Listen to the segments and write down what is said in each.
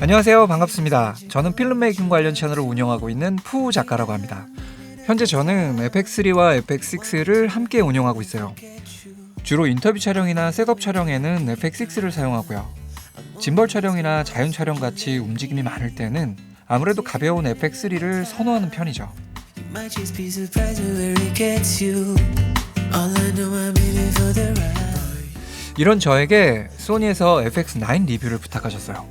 안녕하세요, 반갑습니다. 저는 필름메이킹 관련 채널을 운영하고 있는 푸 작가라고 합니다. 현재 저는 FX3와 FX6를 함께 운영하고 있어요. 주로 인터뷰 촬영이나 셋업 촬영에는 FX6를 사용하고요. 짐벌 촬영이나 자연 촬영 같이 움직임이 많을 때는 아무래도 가벼운 FX3를 선호하는 편이죠. 이런 저에게 소니에서 FX9 리뷰를 부탁하셨어요.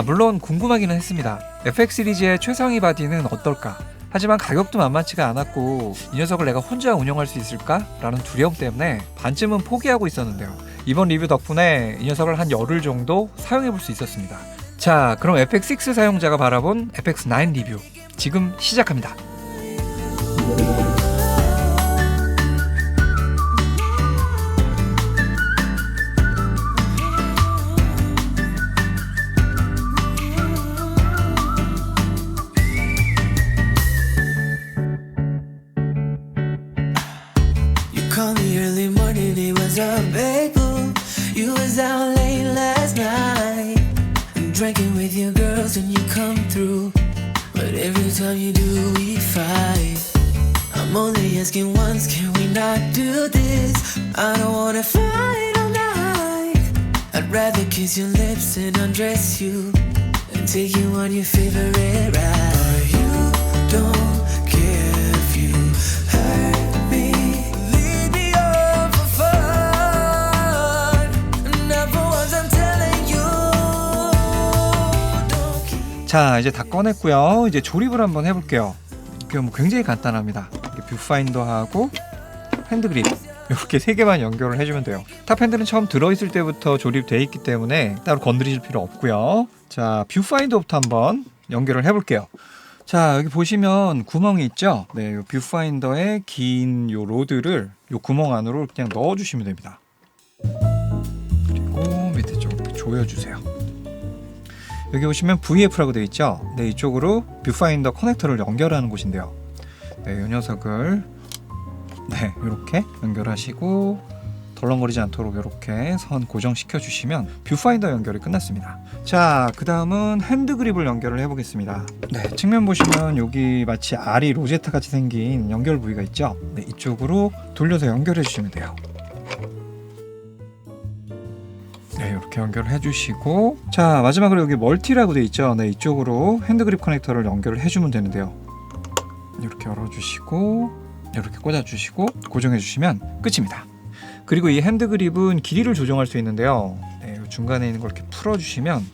물론 궁금하기는 했습니다. FX 시리즈의 최상위 바디는 어떨까? 하지만 가격도 만만치가 않았고 이 녀석을 내가 혼자 운영할 수 있을까? 라는 두려움 때문에 반쯤은 포기하고 있었는데요. 이번 리뷰 덕분에 이 녀석을 한 열흘 정도 사용해볼 수 있었습니다. 자, 그럼 FX6 사용자가 바라본 FX9 리뷰 지금 시작합니다. Called me early morning, it was a big boo. You was out late last night, drinking with your girls and you come through. But every time you do, we fight. I'm only asking once, can we not do this? I don't wanna fight all night. I'd rather kiss your lips and undress you and take you on your favorite ride. But you don't care if you hurt me. 자, 이제 다 꺼냈고요. 이제 조립을 한번 해볼게요. 굉장히 간단합니다. 뷰파인더하고 핸드그립 이렇게 세 개만 연결을 해주면 돼요. 탑 핸들은 처음 들어있을 때부터 조립되어 있기 때문에 따로 건드리실 필요 없고요. 자, 뷰파인더부터 한번 연결을 해볼게요. 자, 여기 보시면 구멍이 있죠. 네, 요 뷰파인더의 긴 요 로드를 요 구멍 안으로 그냥 넣어주시면 됩니다. 그리고 밑에 좀 조여주세요. 여기 보시면 VF라고 되어 있죠. 네, 이쪽으로 뷰파인더 커넥터를 연결하는 곳인데요. 네, 이 녀석을 이렇게 연결하시고 덜렁거리지 않도록 이렇게 선 고정시켜 주시면 뷰파인더 연결이 끝났습니다. 자, 그 다음은 핸드그립을 연결을 해보겠습니다. 네, 측면 보시면 여기 마치 알이 로제타 같이 생긴 연결 부위가 있죠. 네, 이쪽으로 돌려서 연결해 주시면 돼요. 네, 이렇게 연결을 해주시고, 자, 마지막으로 여기 멀티라고 되어 있죠. 네, 이쪽으로 핸드그립 커넥터를 연결을 해주면 되는데요. 이렇게 열어주시고 이렇게 꽂아주시고 고정해주시면 끝입니다. 그리고 이 핸드그립은 길이를 조정할 수 있는데요. 네, 중간에 있는 걸 이렇게 풀어주시면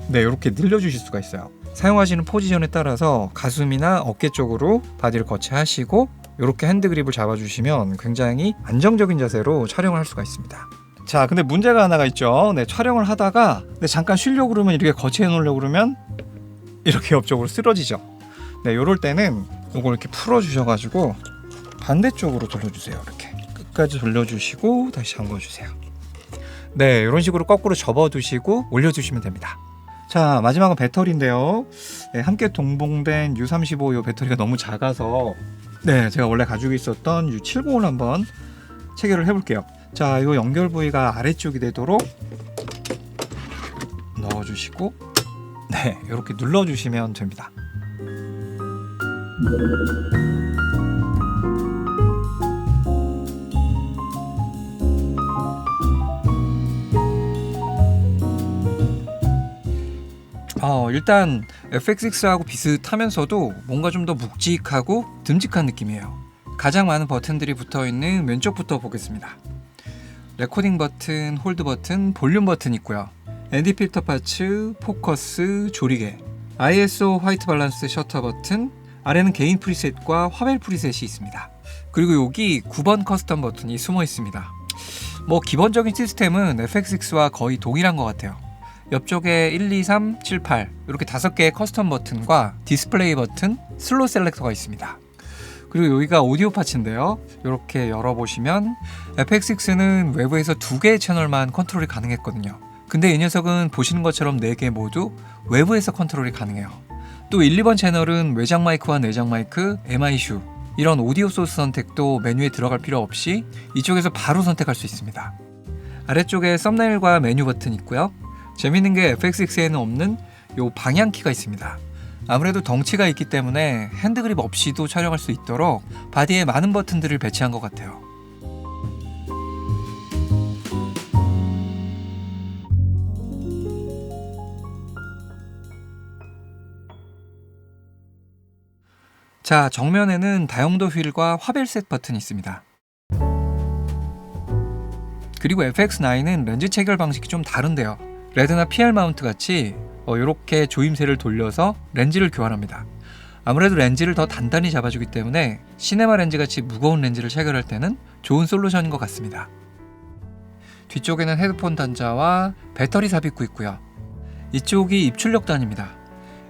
네, 이렇게 늘려주실 수가 있어요. 사용하시는 포지션에 따라서 가슴이나 어깨 쪽으로 바디를 거치하시고 이렇게 핸드그립을 잡아주시면 굉장히 안정적인 자세로 촬영을 할 수가 있습니다. 자, 근데 문제가 하나가 있죠. 네, 촬영을 하다가 잠깐 쉬려고 그러면 이렇게 거치해 놓으려고 그러면 이렇게 옆쪽으로 쓰러지죠. 네, 요럴 때는 요걸 이렇게 풀어 주셔가지고 반대쪽으로 돌려주세요. 이렇게 끝까지 돌려주시고 다시 잠궈주세요. 네, 이런 식으로 거꾸로 접어두시고 올려주시면 됩니다. 자, 마지막은 배터리인데요. 네, 함께 동봉된 U35 요 배터리가 너무 작아서 네, 제가 원래 가지고 있었던 U70을 한번 체결을 해볼게요. 자, 이 연결 부위가 아래쪽이 되도록 넣어주시고 네, 이렇게 눌러주시면 됩니다. 일단 FX6하고 비슷하면서도 뭔가 좀 더 묵직하고 듬직한 느낌이에요. 가장 많은 버튼들이 붙어있는 왼쪽부터 보겠습니다. 레코딩 버튼, 홀드 버튼, 볼륨 버튼 있고요. ND 필터 파츠, 포커스, 조리개, ISO 화이트 밸런스 셔터 버튼, 아래는 개인 프리셋과 화벨 프리셋이 있습니다. 그리고 여기 9번 커스텀 버튼이 숨어 있습니다. 기본적인 시스템은 FX6와 거의 동일한 것 같아요. 옆쪽에 1, 2, 3, 7, 8 이렇게 5개의 커스텀 버튼과 디스플레이 버튼, 슬롯 셀렉터가 있습니다. 그리고 여기가 오디오 파츠인데요. 이렇게 열어보시면 FX6는 외부에서 2개의 채널만 컨트롤이 가능했거든요. 근데 이 녀석은 보시는 것처럼 4개 모두 외부에서 컨트롤이 가능해요. 또 1, 2번 채널은 외장 마이크와 내장 마이크, MI-슈 이런 오디오 소스 선택도 메뉴에 들어갈 필요 없이 이쪽에서 바로 선택할 수 있습니다. 아래쪽에 썸네일과 메뉴 버튼이 있고요. 재밌는 게 FX6에는 없는 요 방향키가 있습니다. 아무래도 덩치가 있기 때문에 핸드그립 없이도 촬영할 수 있도록 바디에 많은 버튼들을 배치한 것 같아요. 자, 정면에는 다용도 휠과 화벨셋 버튼이 있습니다. 그리고 FX9은 렌즈 체결 방식이 좀 다른데요. 레드나 PR 마운트 같이 이렇게 조임새를 돌려서 렌즈를 교환합니다. 아무래도 렌즈를 더 단단히 잡아주기 때문에 시네마 렌즈 같이 무거운 렌즈를 체결할 때는 좋은 솔루션인 것 같습니다. 뒤쪽에는 헤드폰 단자와 배터리 삽입구 있고요. 이쪽이 입출력 단입니다.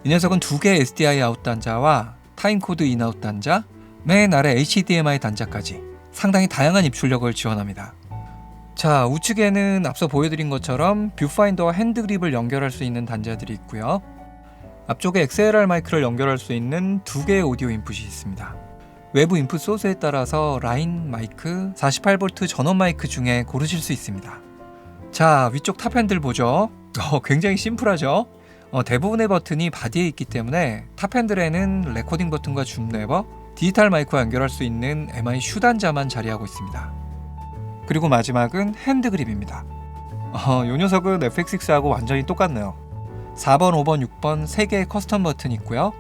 이 녀석은 2개의 SDI 아웃 단자와 타임코드 인아웃 단자, 맨 아래 HDMI 단자까지 상당히 다양한 입출력을 지원합니다. 자, 우측에는 앞서 보여드린 것처럼 뷰파인더와 핸드그립을 연결할 수 있는 단자들이 있고요. 앞쪽에 XLR 마이크를 연결할 수 있는 2개의 오디오 인풋이 있습니다. 외부 인풋 소스에 따라서 라인 마이크, 48V 전원 마이크 중에 고르실 수 있습니다. 자, 위쪽 탑 핸들 보죠. 굉장히 심플하죠? 대부분의 버튼이 바디에 있기 때문에 탑 핸들에는 레코딩 버튼과 줌 레버, 디지털 마이크와 연결할 수 있는 MI-슈 단자만 자리하고 있습니다. 그리고 마지막은 핸드그립입니다. 이 녀석은 FX6하고 완전히 똑같네요. 4번, 5번, 6번 3개의 커스텀 버튼이 있고요.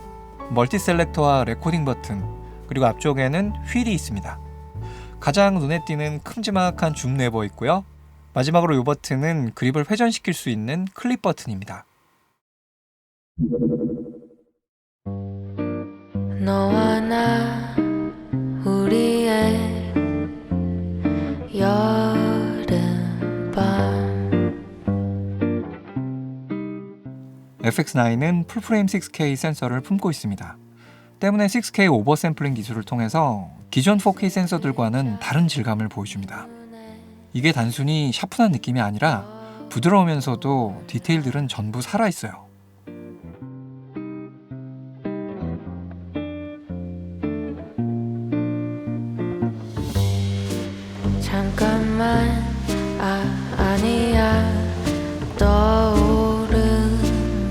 멀티 셀렉터와 레코딩 버튼, 그리고 앞쪽에는 휠이 있습니다. 가장 눈에 띄는 큼지막한 줌 레버 있고요. 마지막으로 이 버튼은 그립을 회전시킬 수 있는 클립 버튼입니다. 너와 나 우리의 여름밤 FX9은 풀프레임 6K 센서를 품고 있습니다. 때문에 6K 오버 샘플링 기술을 통해서 기존 4K 센서들과는 다른 질감을 보여줍니다. 이게 단순히 샤프한 느낌이 아니라 부드러우면서도 디테일들은 전부 살아있어요. 잠깐만 아니야 떠오른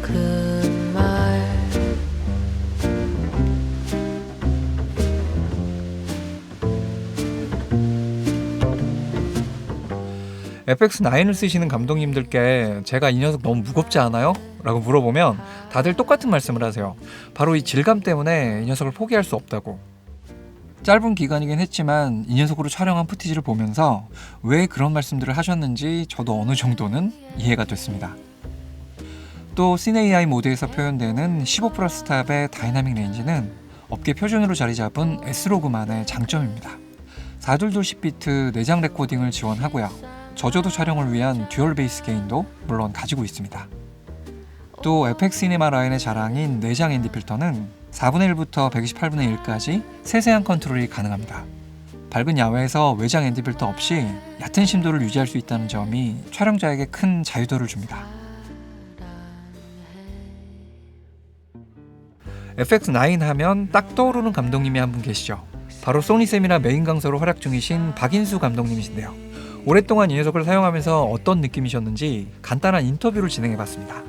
그 말 FX9을 쓰시는 감독님들께 제가 이 녀석 너무 무겁지 않아요? 라고 물어보면 다들 똑같은 말씀을 하세요. 바로 이 질감 때문에 이 녀석을 포기할 수 없다고. 짧은 기간이긴 했지만 이 녀석으로 촬영한 푸티지를 보면서 왜 그런 말씀들을 하셨는지 저도 어느 정도는 이해가 됐습니다. 또 시네AI 모드에서 표현되는 15 스탑의 다이나믹 레인지는 업계 표준으로 자리 잡은 S로그만의 장점입니다. 422 10비트 내장 레코딩을 지원하고요. 저조도 촬영을 위한 듀얼 베이스 게인도 물론 가지고 있습니다. 또 FX 시네마 라인의 자랑인 내장 ND 필터는 4분의 1부터 128분의 1까지 세세한 컨트롤이 가능합니다. 밝은 야외에서 외장 ND 필터 없이 얕은 심도를 유지할 수 있다는 점이 촬영자에게 큰 자유도를 줍니다. FX9 하면 딱 떠오르는 감독님이 한 분 계시죠. 바로 소니세미나 메인 강사로 활약 중이신 박인수 감독님이신데요. 오랫동안 이 녀석을 사용하면서 어떤 느낌이셨는지 간단한 인터뷰를 진행해봤습니다.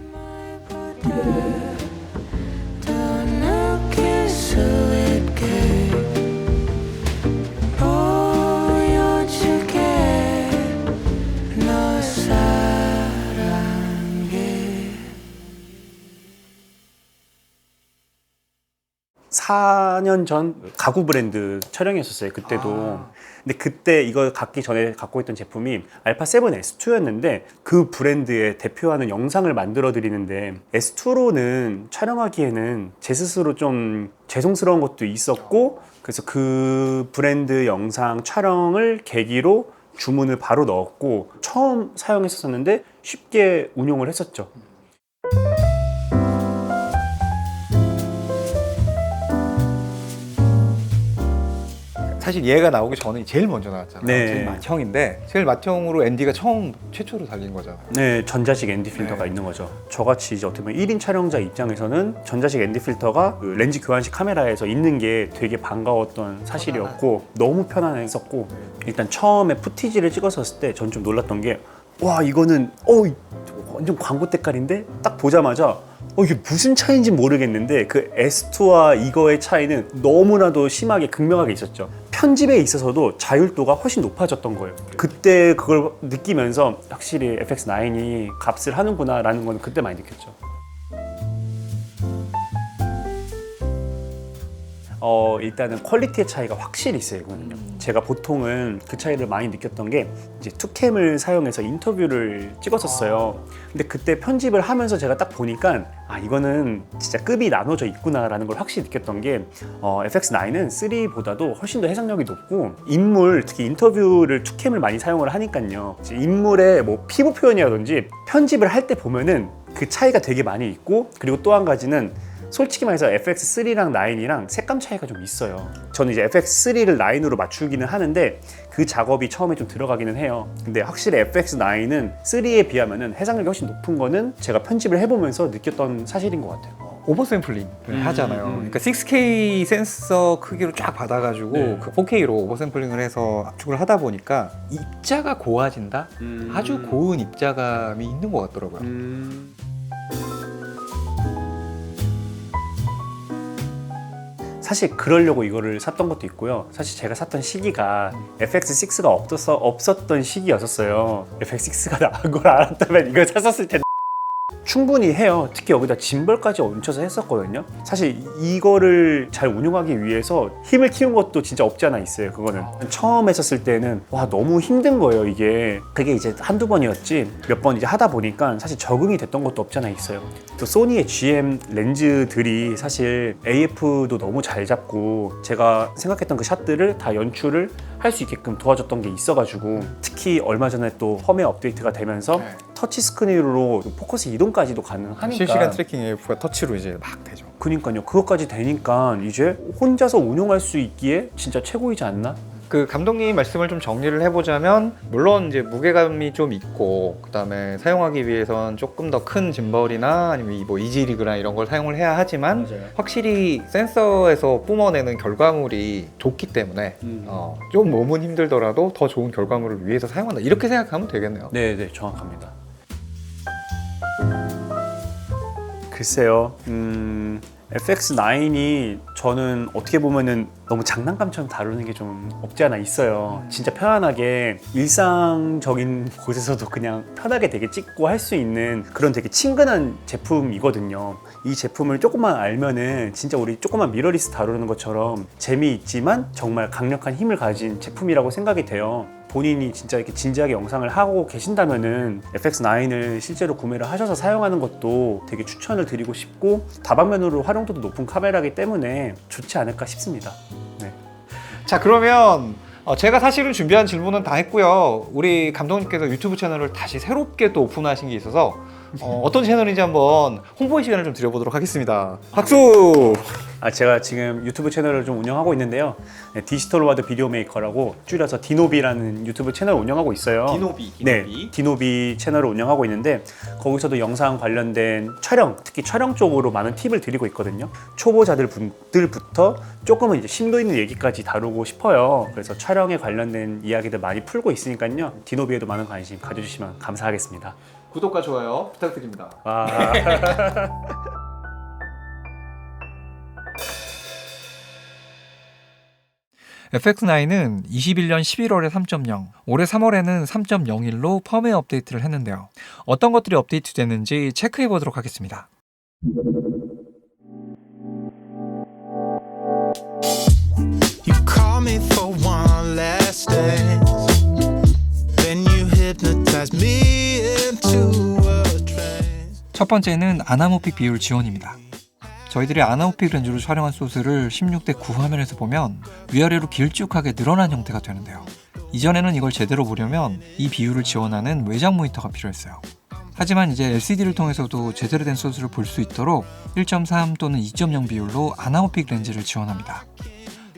사 년 전 가구 브랜드 촬영했었어요. 그때도. 근데 그때 이걸 갖기 전에 갖고 있던 제품이 알파 7 S2였는데 그 브랜드의 대표하는 영상을 만들어 드리는데 S2로는 촬영하기에는 제 스스로 좀 죄송스러운 것도 있었고, 그래서 그 브랜드 영상 촬영을 계기로 주문을 바로 넣었고 처음 사용했었는데 쉽게 운용을 했었죠. 사실 얘가 나오기 전에 제일 먼저 나왔잖아요. 네. 제일 맏형인데 제일 맏형으로 앤디가 최초로 달린 거잖아요. 네, 전자식 ND 필터가 네. 있는 거죠. 저같이 이제 어떻게 보면 1인 촬영자 입장에서는 전자식 ND 필터가 그 렌즈 교환식 카메라에서 있는 게 되게 반가웠던 사실이었고 너무 편안했었고 일단 처음에 푸티지를 찍었었을 때 전 좀 놀랐던 게 와 이거는 완전 광고 때깔인데 딱 보자마자 이게 무슨 차이인지 모르겠는데 그 S2와 이거의 차이는 너무나도 심하게 극명하게 있었죠. 편집에 있어서도 자율도가 훨씬 높아졌던 거예요. 그때 그걸 느끼면서 확실히 FX9이 값을 하는구나 라는 건 그때 많이 느꼈죠. 일단은 퀄리티의 차이가 확실히 있어요. 이거는요. 제가 보통은 그 차이를 많이 느꼈던 게 이제 투캠을 사용해서 인터뷰를 찍었었어요. 근데 그때 편집을 하면서 제가 딱 보니까 이거는 진짜 급이 나눠져 있구나라는 걸 확실히 느꼈던 게 FX9은 3보다도 훨씬 더 해상력이 높고 인물, 특히 인터뷰를 투캠을 많이 사용을 하니까요. 인물의 뭐 피부 표현이라든지 편집을 할 때 보면은 그 차이가 되게 많이 있고 그리고 또 한 가지는 솔직히 말해서 FX3랑 9이랑 색감 차이가 좀 있어요. 저는 이제 FX3를 9으로 맞추기는 하는데 그 작업이 처음에 좀 들어가기는 해요. 근데 확실히 FX9은 3에 비하면은 해상력이 훨씬 높은 거는 제가 편집을 해보면서 느꼈던 사실인 것 같아요. 오버샘플링을 하잖아요. 그러니까 6K 센서 크기로 쫙 받아가지고 네. 그 4K로 오버샘플링을 해서 압축을 하다 보니까 입자가 고와진다? 아주 고운 입자감이 있는 것 같더라고요. 사실 그러려고 이거를 샀던 것도 있고요. 사실 제가 샀던 시기가 FX6가 없었던 시기였었어요. FX6가 나온 걸 알았다면 이걸 샀었을 텐데 충분히 해요. 특히 여기다 짐벌까지 얹혀서 했었거든요. 사실 이거를 잘 운용하기 위해서 힘을 키운 것도 진짜 없지 않아 있어요. 그거는 처음 했었을 때는 와 너무 힘든 거예요. 이게 그게 이제 한두 번이었지 몇 번 이제 하다 보니까 사실 적응이 됐던 것도 없지 않아 있어요. 또 소니의 GM 렌즈들이 사실 AF도 너무 잘 잡고 제가 생각했던 그 샷들을 다 연출을 할 수 있게끔 도와줬던 게 있어가지고 특히 얼마 전에 또 펌웨어 업데이트가 되면서 터치 스크린으로 포커스 이동까지도 가능하니까 실시간 트래킹 AF가 터치로 이제 막 되죠. 그러니까요. 그것까지 되니까 이제 혼자서 운용할 수 있기에 진짜 최고이지 않나? 그 감독님 말씀을 좀 정리를 해보자면 물론 이제 무게감이 좀 있고 그다음에 사용하기 위해선 조금 더 큰 짐벌이나 아니면 뭐 이지리그나 이런 걸 사용을 해야 하지만 맞아요. 확실히 센서에서 뿜어내는 결과물이 좋기 때문에 좀 몸은 힘들더라도 더 좋은 결과물을 위해서 사용한다 이렇게 생각하면 되겠네요. 네, 정확합니다. 글쎄요. FX9이 저는 어떻게 보면은 너무 장난감처럼 다루는 게 좀 없지 않아 있어요. 진짜 편안하게 일상적인 곳에서도 그냥 편하게 되게 찍고 할 수 있는 그런 되게 친근한 제품이거든요. 이 제품을 조금만 알면은 진짜 우리 조그만 미러리스 다루는 것처럼 재미있지만 정말 강력한 힘을 가진 제품이라고 생각이 돼요. 본인이 진짜 이렇게 진지하게 영상을 하고 계신다면은 FX9을 실제로 구매를 하셔서 사용하는 것도 되게 추천을 드리고 싶고 다방면으로 활용도도 높은 카메라이기 때문에 좋지 않을까 싶습니다. 네. 자 그러면 제가 사실은 준비한 질문은 다 했고요. 우리 감독님께서 유튜브 채널을 다시 새롭게 또 오픈하신 게 있어서 어떤 채널인지 한번 홍보의 시간을 좀 드려보도록 하겠습니다. 박수! 제가 지금 유튜브 채널을 좀 운영하고 있는데요. 네, 디지털 와드 비디오 메이커라고 줄여서 디노비라는 유튜브 채널을 운영하고 있어요. 디노비. 네, 디노비 채널을 운영하고 있는데 거기서도 영상 관련된 촬영, 특히 촬영 쪽으로 많은 팁을 드리고 있거든요. 초보자들부터 조금은 이제 심도 있는 얘기까지 다루고 싶어요. 그래서 촬영에 관련된 이야기들 많이 풀고 있으니까요. 디노비에도 많은 관심 가져주시면 감사하겠습니다. 구독과 좋아요 부탁드립니다. 와. FX9은 21년 11월에 3.0, 올해 3월에는 3.01로 펌웨어 업데이트를 했는데요. 어떤 것들이 업데이트 됐는지 체크해 보도록 하겠습니다. You call me for one last dance, then you hypnotize me into a trance. 첫 번째는 아나모픽 비율 지원입니다. 저희들이 아나모픽 렌즈로 촬영한 소스를 16:9 화면에서 보면 위아래로 길쭉하게 늘어난 형태가 되는데요. 이전에는 이걸 제대로 보려면 이 비율을 지원하는 외장 모니터가 필요했어요. 하지만 이제 LCD를 통해서도 제대로 된 소스를 볼 수 있도록 1.3 또는 2.0 비율로 아나모픽 렌즈를 지원합니다.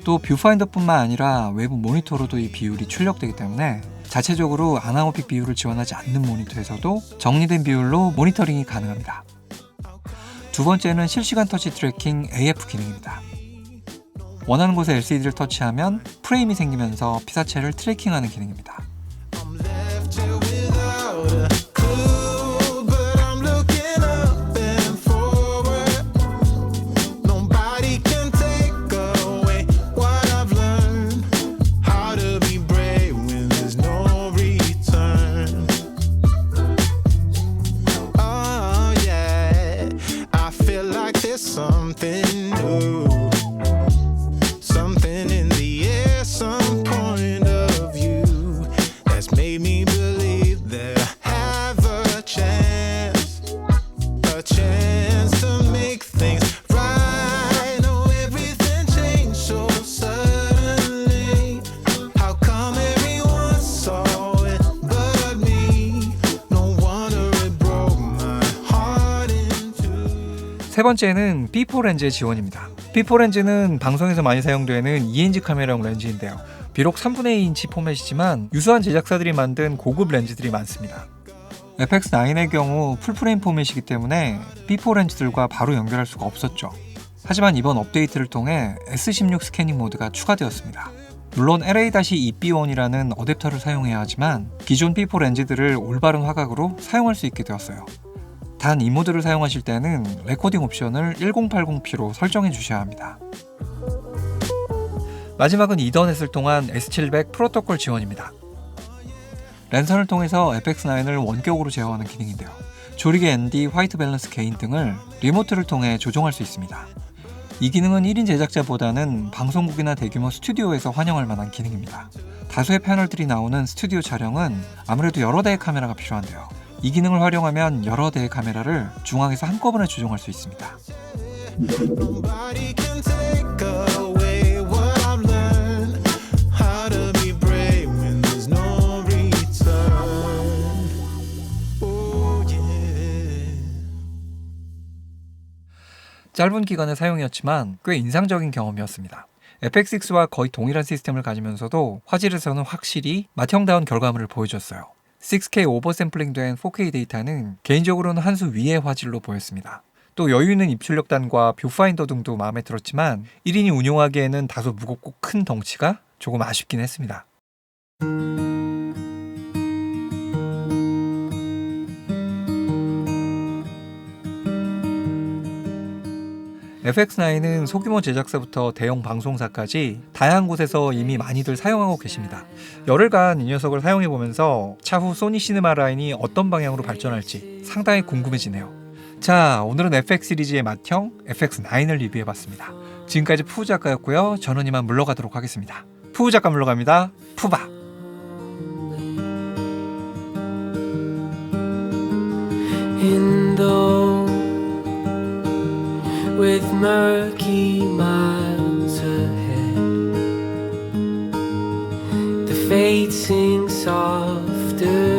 또 뷰파인더뿐만 아니라 외부 모니터로도 이 비율이 출력되기 때문에 자체적으로 아나로픽 비율을 지원하지 않는 모니터에서도 정리된 비율로 모니터링이 가능합니다. 두 번째는 실시간 터치 트래킹 AF 기능입니다. 원하는 곳에 LCD를 터치하면 프레임이 생기면서 피사체를 트래킹하는 기능입니다. I'm left here without a clue, but I'm looking up and forward. Nobody can take away what I've learned. How to be brave when there's no return. Oh yeah, I feel like there's something new. Something in the air, some point of view that's made me believe that I have a chance to make things right. No, everything changed so suddenly. How come everyone saw it but me? No wonder it broke my heart in two. 세 번째는 B4 렌즈의 지원입니다. B4 렌즈는 방송에서 많이 사용되는 2인치 카메라용 렌즈인데요. 비록 3분의 2인치 포맷이지만 유수한 제작사들이 만든 고급 렌즈들이 많습니다. FX9의 경우 풀프레임 포맷이기 때문에 B4 렌즈들과 바로 연결할 수가 없었죠. 하지만 이번 업데이트를 통해 S16 스캐닝 모드가 추가되었습니다. 물론 LA-2B1이라는 어댑터를 사용해야 하지만 기존 B4 렌즈들을 올바른 화각으로 사용할 수 있게 되었어요. 단 이 모드를 사용하실 때는 레코딩 옵션을 1080p로 설정해 주셔야 합니다. 마지막은 이더넷을 통한 S700 프로토콜 지원입니다. 랜선을 통해서 FX9을 원격으로 제어하는 기능인데요. 조리개 ND, 화이트 밸런스 게인 등을 리모트를 통해 조정할 수 있습니다. 이 기능은 1인 제작자보다는 방송국이나 대규모 스튜디오에서 환영할 만한 기능입니다. 다수의 패널들이 나오는 스튜디오 촬영은 아무래도 여러 대의 카메라가 필요한데요. 이 기능을 활용하면 여러 대의 카메라를 중앙에서 한꺼번에 조종할 수 있습니다. Nobody can take away what I've learned. How to be brave when there's no return. Oh yeah. 짧은 기간의 사용이었지만 꽤 인상적인 경험이었습니다. FX6와 거의 동일한 시스템을 가지면서도 화질에서는 확실히 맏형다운 결과물을 보여줬어요. 6K 오버샘플링된 4K 데이터는 개인적으로는 한 수 위의 화질로 보였습니다. 또 여유있는 입출력단과 뷰파인더 등도 마음에 들었지만 1인이 운용하기에는 다소 무겁고 큰 덩치가 조금 아쉽긴 했습니다. FX9은 소규모 제작사부터 대형 방송사까지 다양한 곳에서 이미 많이들 사용하고 계십니다. 열흘간 이 녀석을 사용해보면서 차후 소니 시네마 라인이 어떤 방향으로 발전할지 상당히 궁금해지네요. 자, 오늘은 FX 시리즈의 맏형 FX9을 리뷰해봤습니다. 지금까지 푸우 작가였고요. 저는 이만 물러가도록 하겠습니다. 푸우 작가 물러갑니다. 푸바! With murky miles ahead, the fate sings softer.